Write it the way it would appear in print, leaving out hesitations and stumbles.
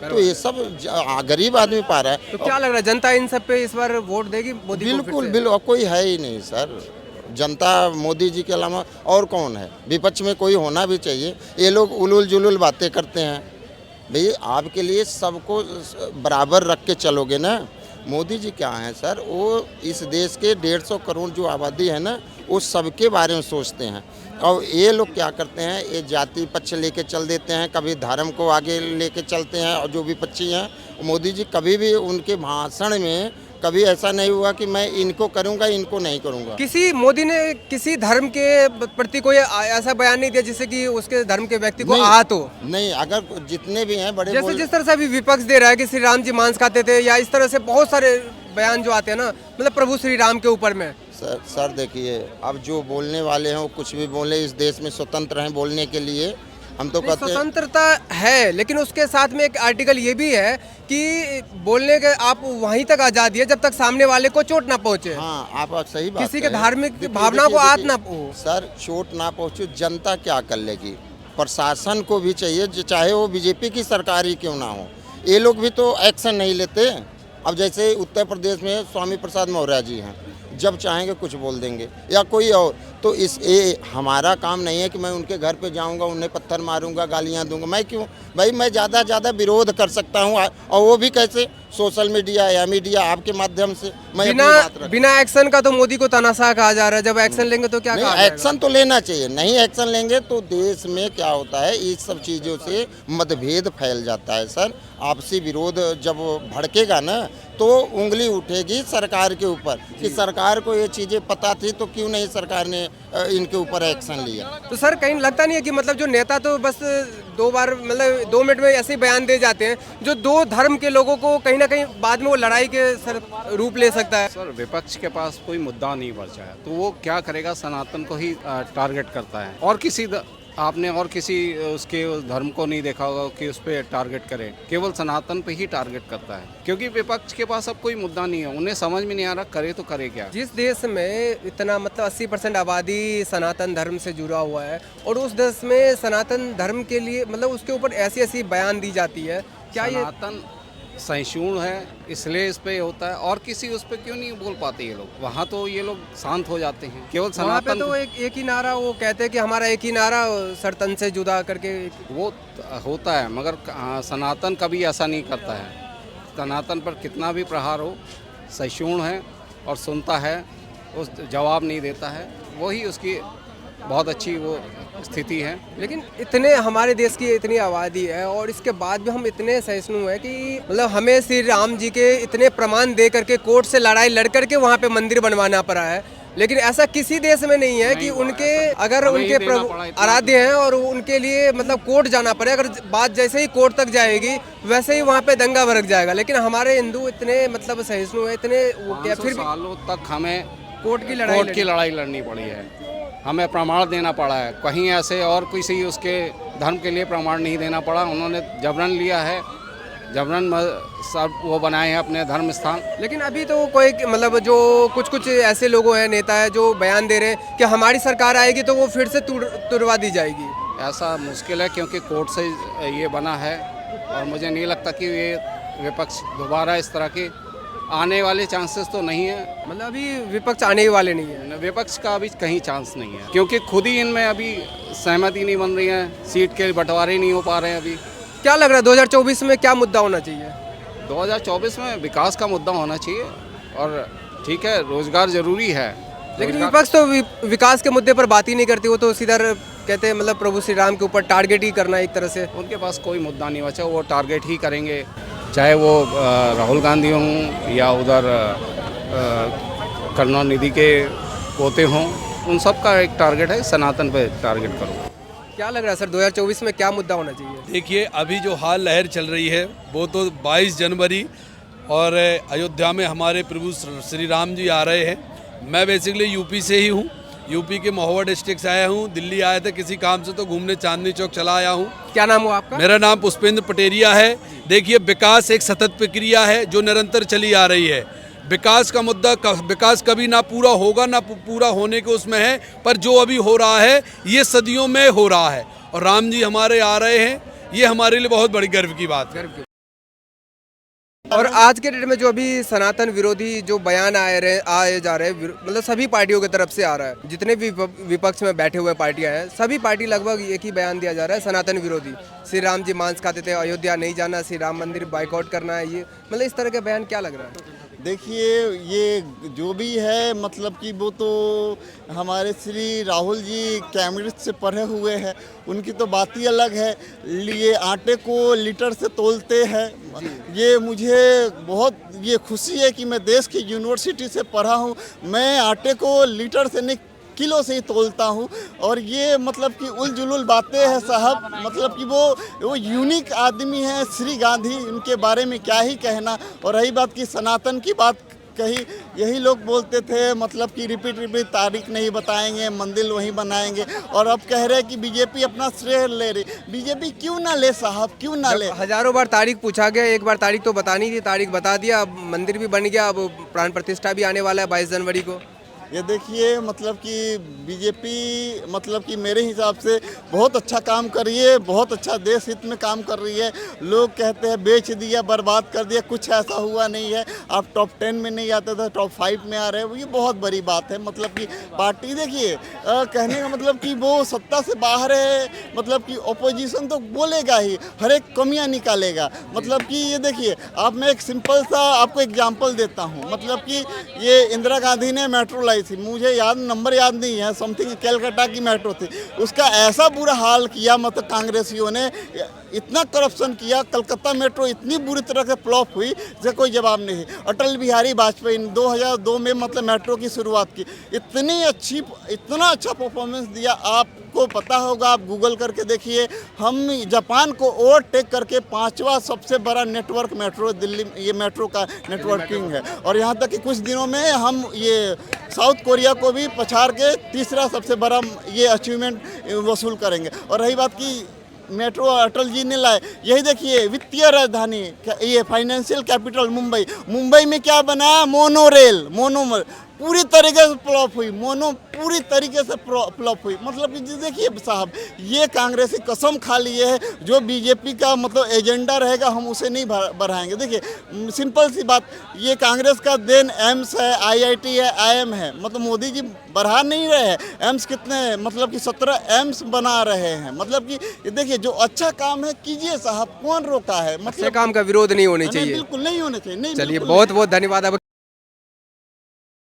तो ये सब गरीब आदमी पा रहा है। तो क्या लग रहा है जनता इन सब पे इस बार वोट देगी मोदी को फिर बिल्कुल से? बिल्कुल, कोई है ही नहीं सर। जनता मोदी जी के अलावा और कौन है? विपक्ष में कोई होना भी चाहिए। ये लोग उलूल जुलूल बातें करते हैं। भाई आपके लिए सबको बराबर रख के चलोगे ना। मोदी जी क्या हैं सर, वो इस देश के 150 करोड़ जो आबादी है ना, वो सबके बारे में सोचते हैं। और ये लोग क्या करते हैं, ये जाति पक्ष लेके चल देते हैं, कभी धर्म को आगे लेके चलते हैं। और जो विपक्षी हैं, मोदी जी कभी भी उनके भाषण में कभी ऐसा नहीं हुआ कि मैं इनको करूंगा इनको नहीं करूंगा। किसी मोदी ने किसी धर्म के प्रति कोई ऐसा बयान नहीं दिया जिससे कि उसके धर्म के व्यक्ति को नहीं, आहत हो? नहीं, अगर जितने भी हैं बड़े जैसे जिस तरह से अभी विपक्ष दे रहा है कि श्री राम जी मांस खाते थे, या इस तरह से बहुत सारे बयान जो आते हैं ना, मतलब प्रभु श्री राम के ऊपर में। सर देखिए, अब जो बोलने वाले हैं वो कुछ भी बोले। इस देश में स्वतंत्र हैं बोलने के लिए। हम तो कहते हैं स्वतंत्रता है, लेकिन उसके साथ में एक आर्टिकल ये भी है कि बोलने के आप वहीं तक आजादी है जब तक सामने वाले को चोट ना पहुंचे। हाँ, आप सही बात किसी के कह रहे हैं। धार्मिक भावना को आहत ना हो। सर, चोट ना पहुंचे, जनता क्या कर लेगी? प्रशासन को भी चाहिए, चाहे वो बीजेपी की सरकार ही क्यों ना हो। ये लोग भी तो एक्शन नहीं लेते। अब जैसे उत्तर प्रदेश में स्वामी प्रसाद मौर्य जी हैं, जब चाहेंगे कुछ बोल देंगे, या कोई और। तो ये हमारा काम नहीं है कि मैं उनके घर पे जाऊंगा, उन्हें पत्थर मारूंगा, गालियां दूंगा। मैं क्यों भाई, मैं ज़्यादा विरोध कर सकता हूं। और वो भी कैसे? सोशल मीडिया या मीडिया आपके माध्यम से मैं बिना एक्शन का तो मोदी को तानाशाह कहा जा रहा है। जब एक्शन लेंगे तो क्या कहा जाएगा? एक्शन तो लेना चाहिए। नहीं एक्शन लेंगे तो देश में क्या होता है, इस सब चीज़ों से मतभेद फैल जाता है सर। आपसी विरोध जब भड़केगा ना, तो उंगली उठेगी सरकार के ऊपर कि सरकार को ये चीज़ें पता थी तो क्यों नहीं सरकार ने इनके ऊपर एक्शन लिया। तो सर कहीं लगता नहीं है कि मतलब जो नेता तो बस 2 बार मतलब 2 मिनट में ऐसे ही बयान दे जाते हैं, जो 2 धर्म के लोगों को कहीं ना कहीं बाद में वो लड़ाई के सर रूप ले सकता है? सर, विपक्ष के पास कोई मुद्दा नहीं बचा है, तो वो क्या करेगा? सनातन को ही टारगेट करता है। और आपने और किसी उसके उस धर्म को नहीं देखा होगा कि उस पर टारगेट करे। केवल सनातन पे ही टारगेट करता है, क्योंकि विपक्ष के पास अब कोई मुद्दा नहीं है। उन्हें समझ में नहीं आ रहा करे तो करे क्या। जिस देश में इतना मतलब 80% आबादी सनातन धर्म से जुड़ा हुआ है, और उस देश में सनातन धर्म के लिए मतलब उसके ऊपर ऐसी ऐसी बयान दी जाती है, क्या ये सनातन सहिष्णु है इसलिए इस पे होता है? और किसी उस पे क्यों नहीं बोल पाते ये लोग? वहाँ तो ये लोग शांत हो जाते हैं। केवल वहाँ पे सनातन तो एक ही नारा वो कहते हैं कि हमारा एक ही नारा सर तन से जुदा करके। वो होता है, मगर सनातन कभी ऐसा नहीं करता है। सनातन पर कितना भी प्रहार हो, सहिष्णु है और सुनता है, उस जवाब नहीं देता है। वही उसकी बहुत अच्छी वो स्थिति है। लेकिन इतने हमारे देश की इतनी आबादी है और इसके बाद भी हम इतने सहिष्णु हैं कि मतलब हमें श्री राम जी के इतने प्रमाण दे करके कोर्ट से लड़ाई लड़ करके वहाँ पे मंदिर बनवाना पड़ा है। लेकिन ऐसा किसी देश में नहीं है कि उनके अगर उनके प्रभु आराध्य हैं और उनके लिए मतलब कोर्ट जाना पड़े। अगर बात जैसे ही कोर्ट तक जाएगी वैसे ही वहाँ पे दंगा भड़क जाएगा। लेकिन हमारे हिंदू इतने मतलब सहिष्णु है, इतने फिर भी सालों तक हमें कोर्ट की लड़ाई लड़नी पड़ी है। हमें प्रमाण देना पड़ा है। कहीं ऐसे और किसी उसके धर्म के लिए प्रमाण नहीं देना पड़ा। उन्होंने जबरन लिया है, जबरन सब वो बनाए हैं अपने धर्म स्थान। लेकिन अभी तो कोई मतलब जो कुछ ऐसे लोग हैं, नेता है, जो बयान दे रहे हैं कि हमारी सरकार आएगी तो वो फिर से तुड़वा दी जाएगी। ऐसा मुश्किल है, क्योंकि कोर्ट से ये बना है और मुझे नहीं लगता कि ये विपक्ष दोबारा इस तरह की आने वाले चांसेस तो नहीं है। मतलब अभी विपक्ष आने ही वाले नहीं है। विपक्ष का अभी कहीं चांस नहीं है, क्योंकि खुद ही इनमें अभी सहमति नहीं बन रही है। सीट के बंटवारे नहीं हो पा रहे हैं अभी। क्या लग रहा है 2024 में क्या मुद्दा होना चाहिए? 2024 में विकास का मुद्दा होना चाहिए। और ठीक है, रोजगार जरूरी है, लेकिन विपक्ष तो विकास के मुद्दे पर बात ही नहीं करती। वो तो सीधा कहते हैं मतलब प्रभु श्री राम के ऊपर टारगेट ही करना एक तरह से। उनके पास कोई मुद्दा नहीं बचा, वो टारगेट ही करेंगे। चाहे वो राहुल गांधी हों या उधर करुणानिधि के पोते हों, उन सब का एक टारगेट है सनातन पे टारगेट करो। क्या लग रहा है सर 2024 में क्या मुद्दा होना चाहिए? देखिए, अभी जो हाल लहर चल रही है वो तो 22 जनवरी और अयोध्या में हमारे प्रभु श्री राम जी आ रहे हैं। मैं बेसिकली यूपी से ही हूँ, यूपी के महोबा डिस्ट्रिक्ट से आया हूँ। दिल्ली आया था किसी काम से, तो घूमने चांदनी चौक चला आया हूँ। क्या नाम हुआ आपका? मेरा नाम पुष्पेंद्र पटेरिया है। देखिए, विकास एक सतत प्रक्रिया है जो निरंतर चली आ रही है। विकास का मुद्दा, विकास कभी ना पूरा होगा ना पूरा होने के उसमें है, पर जो अभी हो रहा है ये सदियों में हो रहा है। और राम जी हमारे आ रहे हैं, ये हमारे लिए बहुत बड़ी गर्व की बात है। और आज के डेट में जो अभी सनातन विरोधी जो बयान आए जा रहे हैं, मतलब सभी पार्टियों की तरफ से आ रहा है, जितने भी विपक्ष में बैठे हुए पार्टियां हैं, सभी पार्टी लगभग एक ही बयान दिया जा रहा है, सनातन विरोधी। श्री राम जी मांस खाते थे, अयोध्या नहीं जाना, श्री राम मंदिर बाइकआउट करना है, ये मतलब इस तरह के बयान क्या लग रहा है? देखिए, ये जो भी है मतलब कि वो तो हमारे श्री राहुल जी कैमरिस्ट से पढ़े हुए हैं, उनकी तो बात ही अलग है। ये आटे को लीटर से तोलते हैं। ये मुझे बहुत ये खुशी है कि मैं देश की यूनिवर्सिटी से पढ़ा हूँ। मैं आटे को लीटर से नहीं किलो से ही तोलता हूँ। और ये मतलब कि उलझुल बातें हैं साहब, मतलब कि वो यूनिक आदमी हैं श्री गांधी, उनके बारे में क्या ही कहना। और रही बात की सनातन की बात कही, यही लोग बोलते थे मतलब कि रिपीट तारीख नहीं बताएंगे, मंदिर वहीं बनाएंगे। और अब कह रहे हैं कि बीजेपी अपना श्रेय ले रही। बीजेपी क्यों ना ले साहब, क्यों ना ले? हजारों बार तारीख पूछा गया, एक बार तारीख तो बतानी थी, तारीख बता दिया, अब मंदिर भी बन गया, अब प्राण प्रतिष्ठा भी आने वाला है 22 जनवरी को। ये देखिए मतलब कि बीजेपी मतलब कि मेरे हिसाब से बहुत अच्छा काम कर रही है, बहुत अच्छा देश हित में काम कर रही है। लोग कहते हैं बेच दिया, बर्बाद कर दिया, कुछ ऐसा हुआ नहीं है। आप टॉप 10 में नहीं आते थे, टॉप 5 में आ रहे हैं, ये बहुत बड़ी बात है। मतलब कि पार्टी देखिए कहने का मतलब कि वो सत्ता से बाहर है, मतलब कि ओपोजिशन तो बोलेगा ही, हर एक कमियाँ निकालेगा। मतलब कि ये देखिए, आप मैं एक सिंपल सा आपको एग्जाम्पल देता हूँ। मतलब कि ये इंदिरा गांधी ने मेट्रो लाई थी, मुझे नंबर याद नहीं है, समथिंग कलकत्ता की मेट्रो थी। उसका ऐसा बुरा हाल किया, मतलब कांग्रेसियों ने इतना करप्शन किया, कलकत्ता मेट्रो इतनी बुरी तरह से फ्लॉप हुई जिसका कोई जवाब नहीं। अटल बिहारी वाजपेयी ने 2002 में मतलब मेट्रो की शुरुआत की, इतना अच्छा परफॉर्मेंस दिया। आपको पता होगा, आप गूगल करके देखिए, हम जापान को ओवरटेक करके 5वां सबसे बड़ा नेटवर्क मेट्रो दिल्ली, ये मेट्रो का नेटवर्किंग है। और यहाँ तक कि कुछ दिनों में हम ये साउथ कोरिया को भी पछाड़ के तीसरा सबसे बड़ा ये अचीवमेंट वसूल करेंगे। और रही बात की मेट्रो अटल जी ने लाए, यही देखिए वित्तीय राजधानी, ये फाइनेंशियल कैपिटल मुंबई में क्या बनाया? मोनोरेल, पूरी तरीके से फ्लॉप हुई। पूरी तरीके से फ्लॉप हुई। मतलब कि देखिए साहब, ये कांग्रेसी कसम खा लिए है, जो बीजेपी का मतलब एजेंडा रहेगा हम उसे नहीं बढ़ाएंगे। देखिए सिंपल सी बात, ये कांग्रेस का देन एम्स है, IIT है, IIM है, मतलब मोदी जी बढ़ा नहीं रहे हैं। एम्स कितने मतलब कि 17 एम्स बना रहे हैं। मतलब कि देखिए, जो अच्छा काम है कीजिए साहब, कौन रोका है? मतलब काम का विरोध नहीं होना चाहिए, बिल्कुल नहीं होना चाहिए। नहीं, चलिए बहुत बहुत धन्यवाद। अब